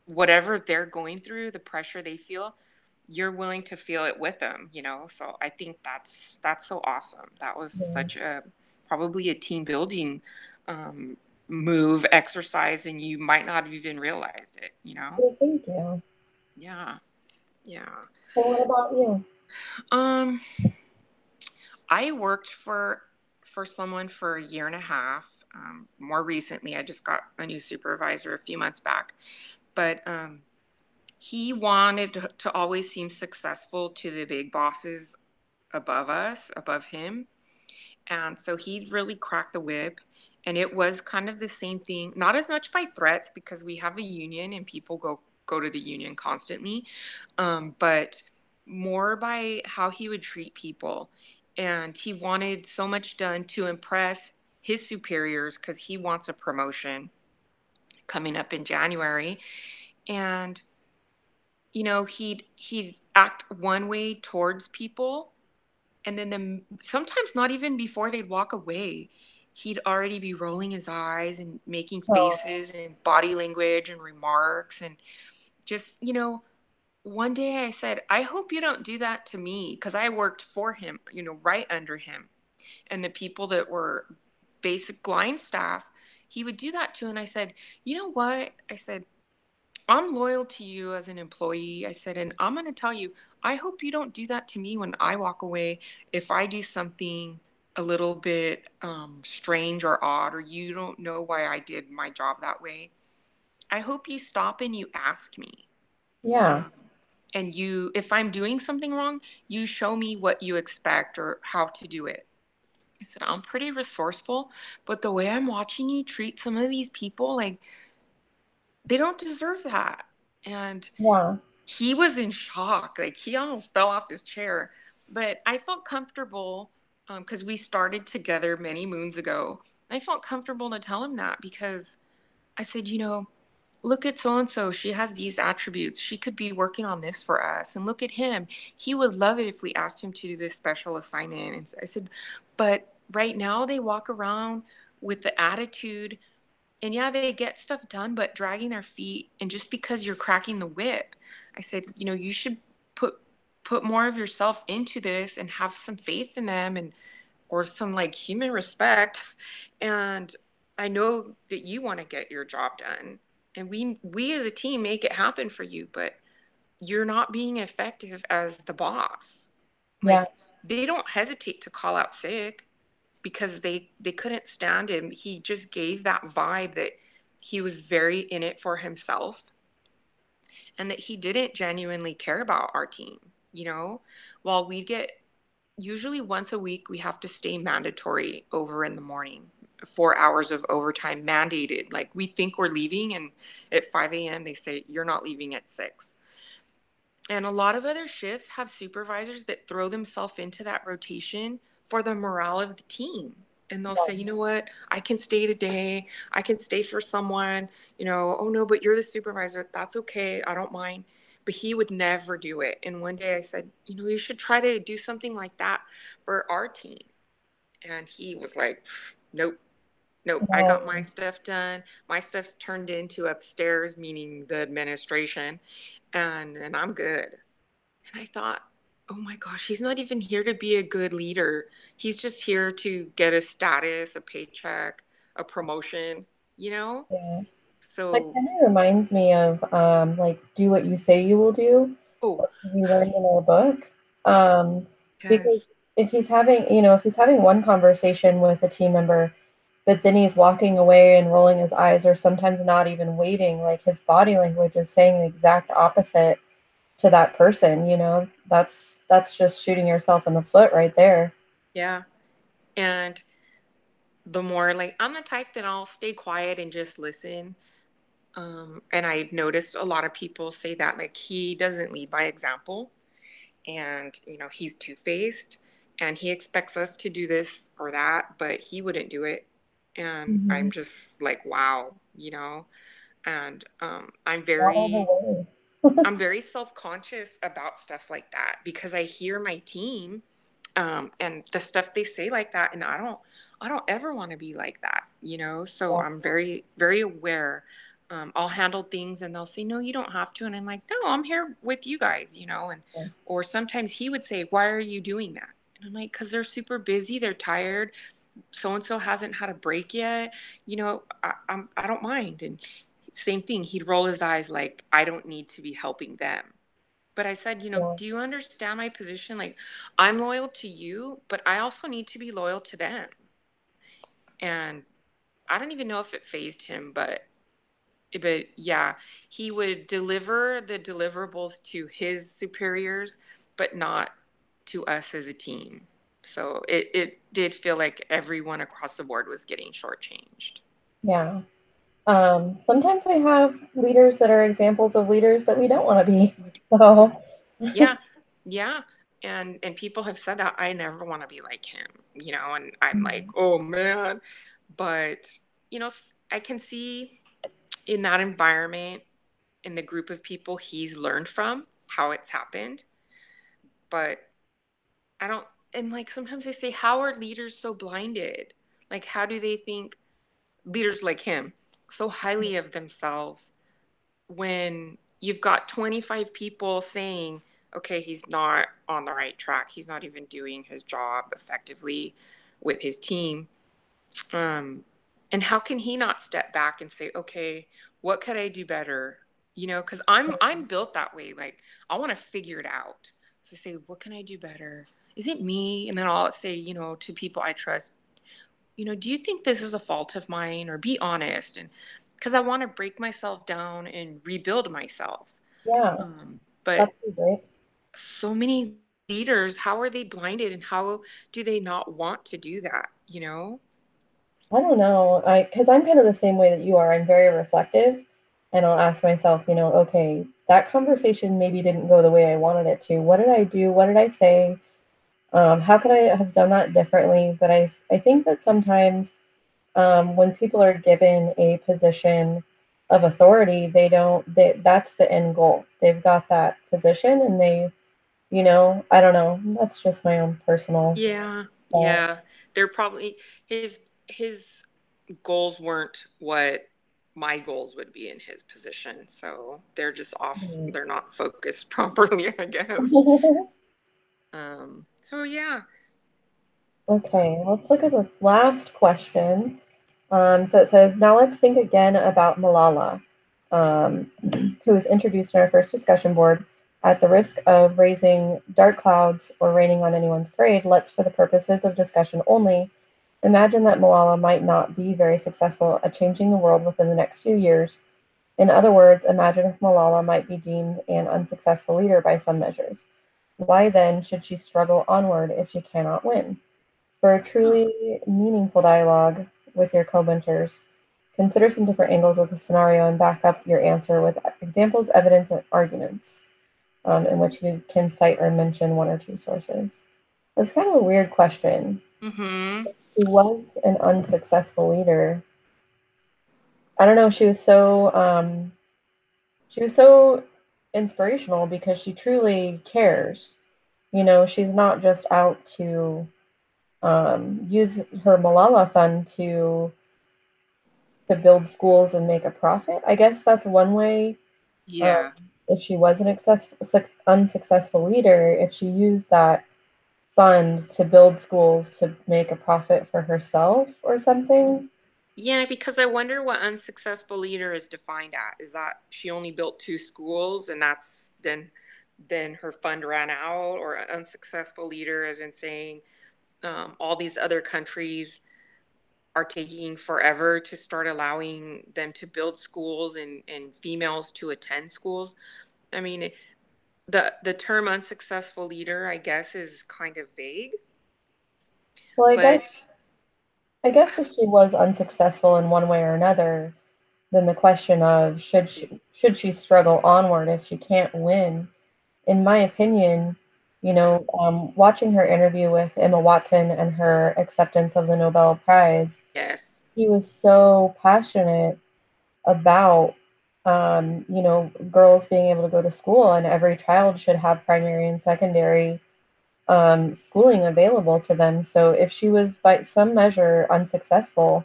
whatever they're going through, the pressure they feel, you're willing to feel it with them. So I think that's so awesome. That was Yeah. such a probably a team building um, move exercise, and you might not have even realized it. Well, thank you. Yeah. Yeah. So what about you? um I worked for someone for a year and a half. More recently, I just got a new supervisor a few months back, but he wanted to always seem successful to the big bosses above us, above him, and so he really cracked the whip. And it was kind of the same thing, not as much by threats because we have a union and people go to the union constantly, but more by how he would treat people. And he wanted so much done to impress his superiors because he wants a promotion coming up in January. And he'd act one way towards people, and then sometimes not even before they'd walk away, he'd already be rolling his eyes and making Oh, faces and body language and remarks, and just one day I said, I hope you don't do that to me, because I worked for him, right under him. And the people that were basic line staff, he would do that to. And I said, you know what? I said, I'm loyal to you as an employee. I said, and I'm going to tell you, I hope you don't do that to me when I walk away. If I do something a little bit strange or odd, or you don't know why I did my job that way, I hope you stop and you ask me. Yeah. And you, if I'm doing something wrong, you show me what you expect or how to do it. I said, I'm pretty resourceful, but the way I'm watching you treat some of these people, like, they don't deserve that. And Yeah. he was in shock. Like, he almost fell off his chair. But I felt comfortable because we started together many moons ago. I felt comfortable to tell him that because I said, look at so and so. She has these attributes. She could be working on this for us. And look at him. He would love it if we asked him to do this special assignment. And so I said, but right now they walk around with the attitude, and yeah, they get stuff done, but dragging their feet. And just because you're cracking the whip, I said, you should put more of yourself into this and have some faith in them, and or some like human respect. And I know that you want to get your job done, and we as a team make it happen for you, but you're not being effective as the boss. Yeah. Like, they don't hesitate to call out sick because they couldn't stand him. He just gave that vibe that he was very in it for himself, and that he didn't genuinely care about our team. While we get, usually once a week, we have to stay mandatory over in the morning, 4 hours of overtime mandated. Like, we think we're leaving, and at 5 a.m. they say you're not leaving at 6. And a lot of other shifts have supervisors that throw themselves into that rotation for the morale of the team. And they'll say, you know what, I can stay today. I can stay for someone, oh no, but you're the supervisor. That's okay. I don't mind. But he would never do it. And one day I said, you should try to do something like that for our team. And he was like, nope, nope. I got my No. stuff done. My stuff's turned into upstairs, meaning the administration, and I'm good. And I thought, oh my gosh, he's not even here to be a good leader. He's just here to get a status, a paycheck, a promotion, you know? Yeah. That So, kind of reminds me of like do what you say you will do, oh, what we learned in our book. Um, because yes. if he's having, if he's having one conversation with a team member, but then he's walking away and rolling his eyes, or sometimes not even waiting, like his body language is saying the exact opposite to that person, that's just shooting yourself in the foot right there. Yeah. And the more, like, I'm the type that I'll stay quiet and just listen. And I've noticed a lot of people say that, like, he doesn't lead by example, and, he's two-faced, and he expects us to do this or that, but he wouldn't do it. And I'm Mhm. just like, wow, and Not all the way. I'm very self-conscious about stuff like that because I hear my team and the stuff they say like that, and I don't ever want to be like that, so Yeah. I'm very, very aware. I'll handle things and they'll say, no, you don't have to, and I'm like, no, I'm here with you guys, and or sometimes he would say, why are you doing that? And I'm like, because they're super busy, they're tired, so and so hasn't had a break yet, I don't mind. And same thing, he'd roll his eyes like, I don't need to be helping them. But I said, Yeah. do you understand my position? Like, I'm loyal to you, but I also need to be loyal to them. And I don't even know if it phased him, but yeah, he would deliver the deliverables to his superiors, but not to us as a team. So it did feel like everyone across the board was getting shortchanged. Yeah. Sometimes we have leaders that are examples of leaders that we don't want to be. So, Yeah, yeah. And people have said that I never want to be like him, and I'm like, oh man. But, I can see in that environment, in the group of people he's learned from, how it's happened. But I don't, and like sometimes I say, how are leaders so blinded? Like, how do they think, leaders like him, so highly of themselves, when you've got 25 people saying, okay, he's not on the right track. He's not even doing his job effectively with his team. Um, and how can he not step back and say, okay, what could I do better? You know, because I'm built that way. Like I want to figure it out. So say, what can I do better? Is it me? And then I'll say, you know, to people I trust, you know, do you think this is a fault of mine? Or be honest. And because I want to break myself down and rebuild myself. Yeah, But that's great. so many leaders, how are they blinded and how do they not want to do that? You know? I don't know. Because I'm kind of the same way that you are. I'm very reflective, and I'll ask myself, okay, that conversation maybe didn't go the way I wanted it to. What did I do? What did I say? How could I have done that differently? But I think that sometimes when people are given a position of authority, that's the end goal. They've got that position, and I don't know. That's just my own personal Yeah, thought. yeah. They're probably his goals weren't what my goals would be in his position. So they're just off, they're not focused properly, I guess. So yeah. Okay, let's look at the last question. So it says, now let's think again about Malala, um, who was introduced in our first discussion board. At the risk of raising dark clouds or raining on anyone's parade, let's, for the purposes of discussion only, imagine that Malala might not be very successful at changing the world within the next few years. In other words, imagine if Malala might be deemed an unsuccessful leader by some measures. Why then should she struggle onward if she cannot win? For a truly meaningful dialogue with your co-benchers, consider some different angles of the scenario and back up your answer with examples, evidence, and arguments in which you can cite or mention one or two sources. That's kind of a weird question. Mm-hmm. She was an unsuccessful leader. I don't know. She was so inspirational because she truly cares. She's not just out to use her Malala Fund to build schools and make a profit. I guess that's one way. Um, Yeah. if she was an unsuccessful leader, if she used that fund to build schools to make a profit for herself or something. Yeah, because I wonder what unsuccessful leader is defined at. Is that she only built two schools and that's then her fund ran out, or an unsuccessful leader as in saying all these other countries are taking forever to start allowing them to build schools and females to attend schools. I mean, the term unsuccessful leader, I guess, is kind of vague, Well, I guess but I guess if she was unsuccessful in one way or another, then the question of should she struggle onward if she can't win? In my opinion, watching her interview with Emma Watson and her acceptance of the Nobel Prize, yes. she was so passionate about, girls being able to go to school, and every child should have primary and secondary schooling available to them. So if she was by some measure unsuccessful,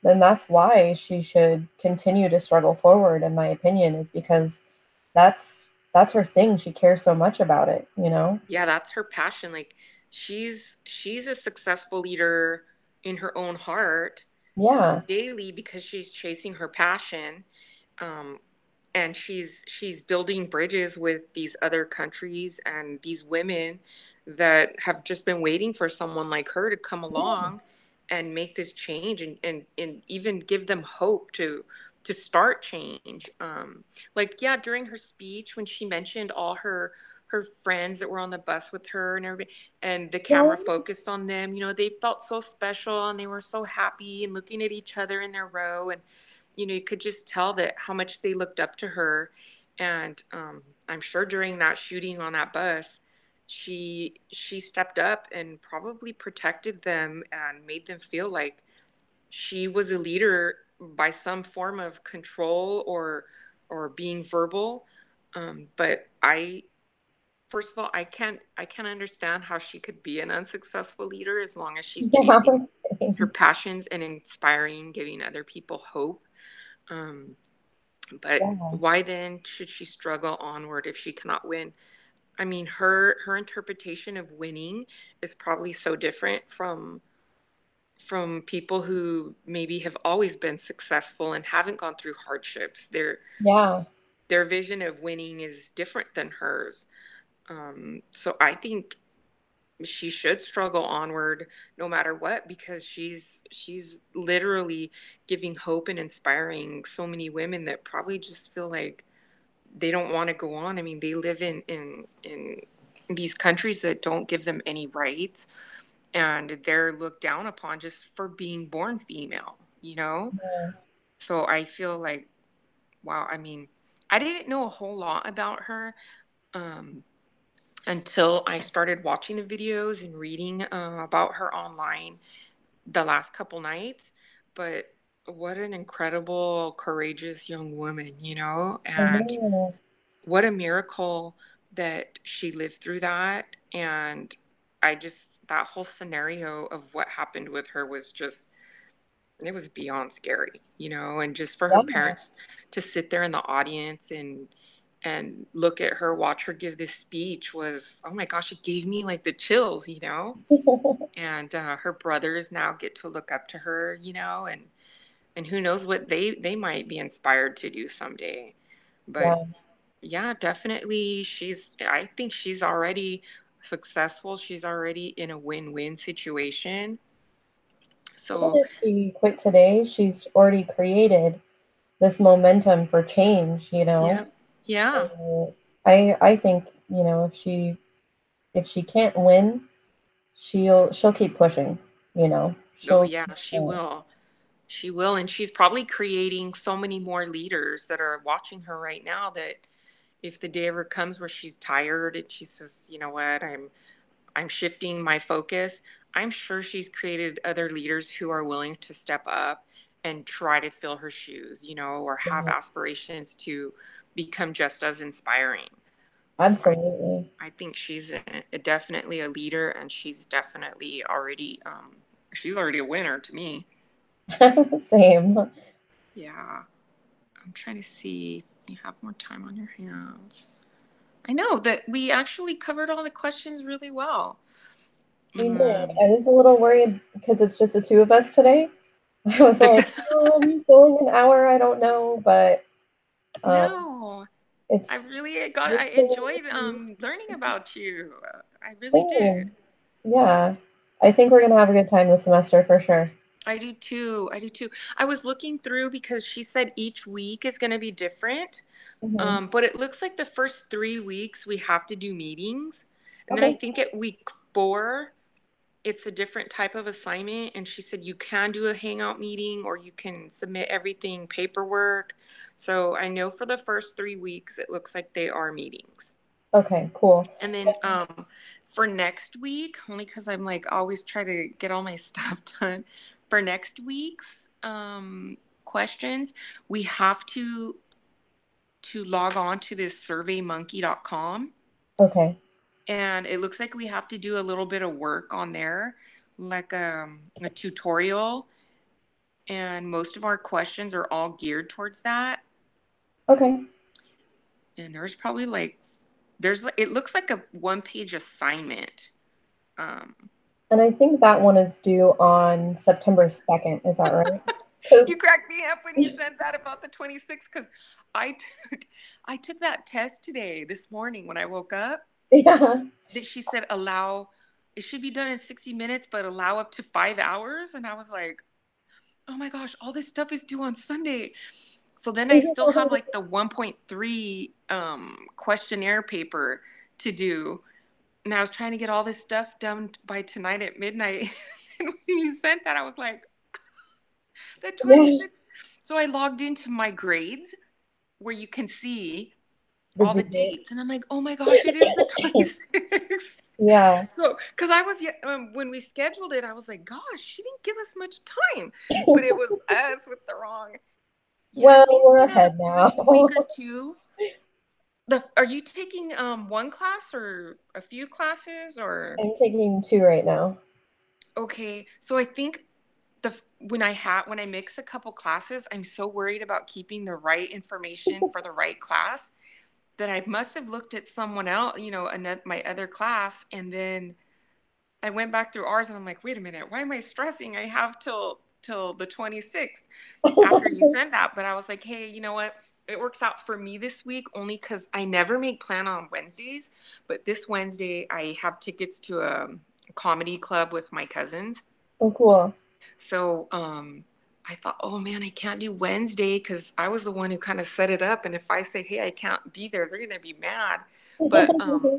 then that's why she should continue to struggle forward, in my opinion, is because that's her thing. She cares so much about it. Yeah, that's her passion. Like she's a successful leader in her own heart Yeah. daily because she's chasing her passion. Um, and she's building bridges with these other countries and these women that have just been waiting for someone like her to come along and make this change and even give them hope to start change. Like yeah, during her speech when she mentioned all her friends that were on the bus with her and everybody, and the camera focused on them, you know, they felt so special and they were so happy and looking at each other in their row, and you know, you could just tell that how much they looked up to her. And I'm sure during that shooting on that bus, she stepped up and probably protected them and made them feel like she was a leader by some form of control or being verbal. But I first of all, I can't understand how she could be an unsuccessful leader as long as she's Yeah. chasing her passions and inspiring, giving other people hope. Um, But Yeah. why then should she struggle onward if she cannot win? I mean, her interpretation of winning is probably so different from people who maybe have always been successful and haven't gone through hardships. Yeah. Their vision of winning is different than hers. So I think she should struggle onward no matter what, because she's literally giving hope and inspiring so many women that probably just feel like they don't want to go on. I mean, they live in these countries that don't give them any rights, and they're looked down upon just for being born female, you know? Yeah. So I feel like, wow, I mean, I didn't know a whole lot about her um, until I started watching the videos and reading about her online the last couple nights. But what an incredible, courageous young woman, you know? I And know. what a miracle that she lived through that. And that whole scenario of what happened with her was just, it was beyond scary, you know. And just for her Yeah. parents to sit there in the audience and look at her, watch her give this speech was, oh my gosh, it gave me like the chills, you know. And her brothers now get to look up to her, you know, and who knows what they might be inspired to do someday. But Yeah. yeah, definitely. I think she's already successful. She's already in a win-win situation. Even So, if she quit today, she's already created this momentum for change, you know? yeah, yeah. So I think, if she can't win, she'll keep pushing, you know. Oh, She'll yeah, she will. She will. And she's probably creating so many more leaders that are watching her right now that if the day ever comes where she's tired and she says, you know what, I'm shifting my focus. I'm sure she's created other leaders who are willing to step up and try to fill her shoes, you know, or have aspirations to become just as inspiring. So absolutely. I think definitely a leader, and she's already a winner to me. Same. Yeah. I'm trying to see if you have more time on your hands. I know that we actually covered all the questions really well. We did. Mm. I was a little worried because it's just the two of us today. I was like, going an hour, I don't know, but um, No, it's I enjoyed learning about you. I really did. same. Yeah. I think we're gonna have a good time this semester for sure. I do too. I do too. I was looking through because she said each week is going to be different. Hmm. But it looks like the first 3 weeks we have to do meetings. And then I Okay. think at week 4, it's a different type of assignment. And she said you can do a hangout meeting or you can submit everything paperwork. So I know for the first 3 weeks, it looks like they are meetings. Okay, cool. And then for next week, only because I'm like always try to get all my stuff done. For next week's questions, we have to log on to this surveymonkey.com, Okay. and it looks like we have to do a little bit of work on there, like a tutorial, and most of our questions are all geared towards that. Okay. And there's probably like it looks like a one-page assignment. um And I think that one is due on September 2nd. Is that right? Because you cracked me up when you said that about the 26th, because i took I took that test today, this morning when I woke up, yeah. that she said allow, it should be done in 60 minutes but allow up to 5 hours, and I was like, oh my gosh, all this stuff is due on Sunday. So then I still have like the 1.3 questionnaire paper to do, and I was trying to get all this stuff done by tonight at midnight. And when you sent that, I was like, the Yeah. 26th. So I logged into my grades where you can see The all the due dates, and I'm like, oh my gosh, it is the date. 26th. Yeah. So, because I was, when we scheduled it, I was like, gosh, she didn't give us much time, but it was us with the wrong. Yeah, Well, we're maybe the ahead now. first week or two. Are you taking one class or a few classes or? I'm taking two right now. Okay, so I think when I mix a couple classes, I'm so worried about keeping the right information for the right class that I must have looked at someone else, my other class, and then I went back through ours and I'm like, wait a minute, why am I stressing? I have till the 26th after you sent that. But I was like, hey, you know what? It works out for me this week only because I never make plan on Wednesdays. But this Wednesday, I have tickets to a comedy club with my cousins. Oh, cool. So I thought, oh man, I can't do Wednesday because I was the one who kind of set it up. And if I say, hey, I can't be there, they're going to be mad. But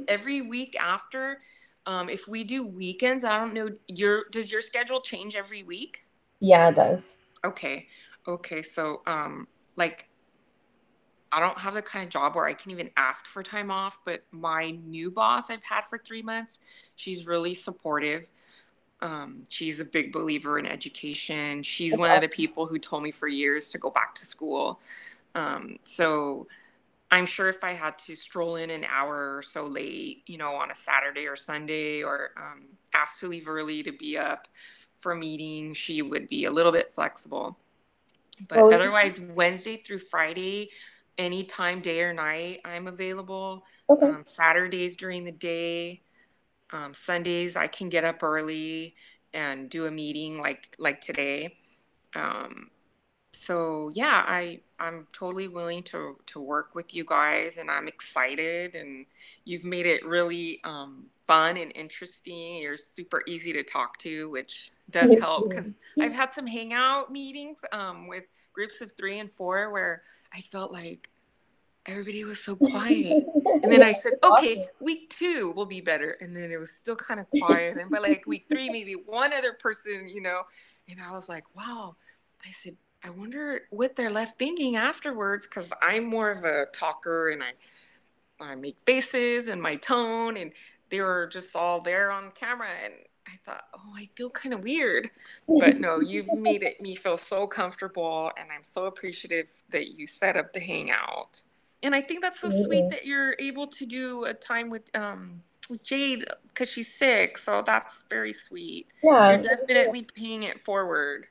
every week after, if we do weekends, I don't know, does your schedule change every week? Yeah, it does. Okay. Okay. So, like, I don't have the kind of job where I can even ask for time off, but my new boss I've had for 3 months, she's really supportive. She's a big believer in education. She's one of the people who told me for years to go back to school. So I'm sure if I had to stroll in an hour or so late, on a Saturday or Sunday, or asked to leave early to be up for a meeting, she would be a little bit flexible. But otherwise, Wednesday through Friday, anytime, day or night, I'm available. Okay. Saturdays during the day. Sundays I can get up early and do a meeting like today. So yeah, I'm totally willing to work with you guys, and I'm excited, and you've made it really fun and interesting. You're super easy to talk to, which does help because I've had some hangout meetings with groups of 3 and 4 where I felt like everybody was so quiet. And then I said, okay, week 2 will be better. And then it was still kind of quiet. And by like week 3, maybe one other person, and I was like, wow. I said, I wonder what they're left thinking afterwards, because I'm more of a talker, and I make faces and my tone, and they were just all there on camera. And I thought, oh, I feel kind of weird. But no, you've made me feel so comfortable, and I'm so appreciative that you set up the hangout. And I think that's so sweet that you're able to do a time with Jade because she's sick. So that's very sweet. Yeah. You're definitely paying it forward.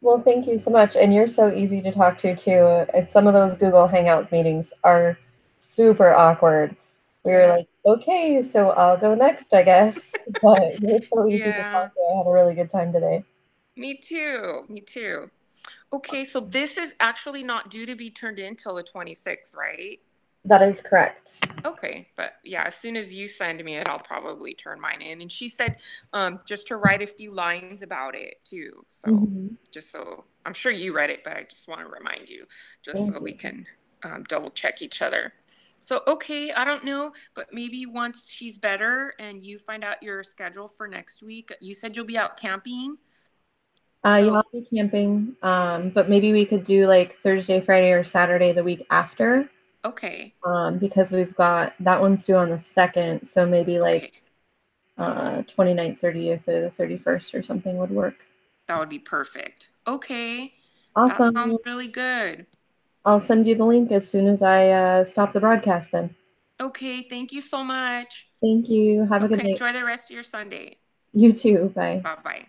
Well, thank you so much. And you're so easy to talk to, too. It's some of those Google Hangouts meetings are super awkward. We were like, okay, so I'll go next, I guess. But you're so easy to talk to. I had a really good time today. Me too. Me too. Okay, so this is actually not due to be turned in till the 26th, right? That is correct. Okay, but yeah, as soon as you send me it, I'll probably turn mine in. And she said just to write a few lines about it too. So just so I'm sure you read it, but I just want to remind you just so we can double check each other. So, okay, I don't know, but maybe once she's better and you find out your schedule for next week, you said you'll be out camping. Yeah, I'll be camping, but maybe we could do like Thursday, Friday, or Saturday the week after. Okay. Because we've got that one's due on the 2nd, so maybe like 29th, 30th, or the 31st or something would work. That would be perfect. Okay. Awesome. That sounds really good. I'll send you the link as soon as I stop the broadcast then. Okay, thank you so much. Thank you. Have a good night. Enjoy the rest of your Sunday. You too. Bye. Bye-bye.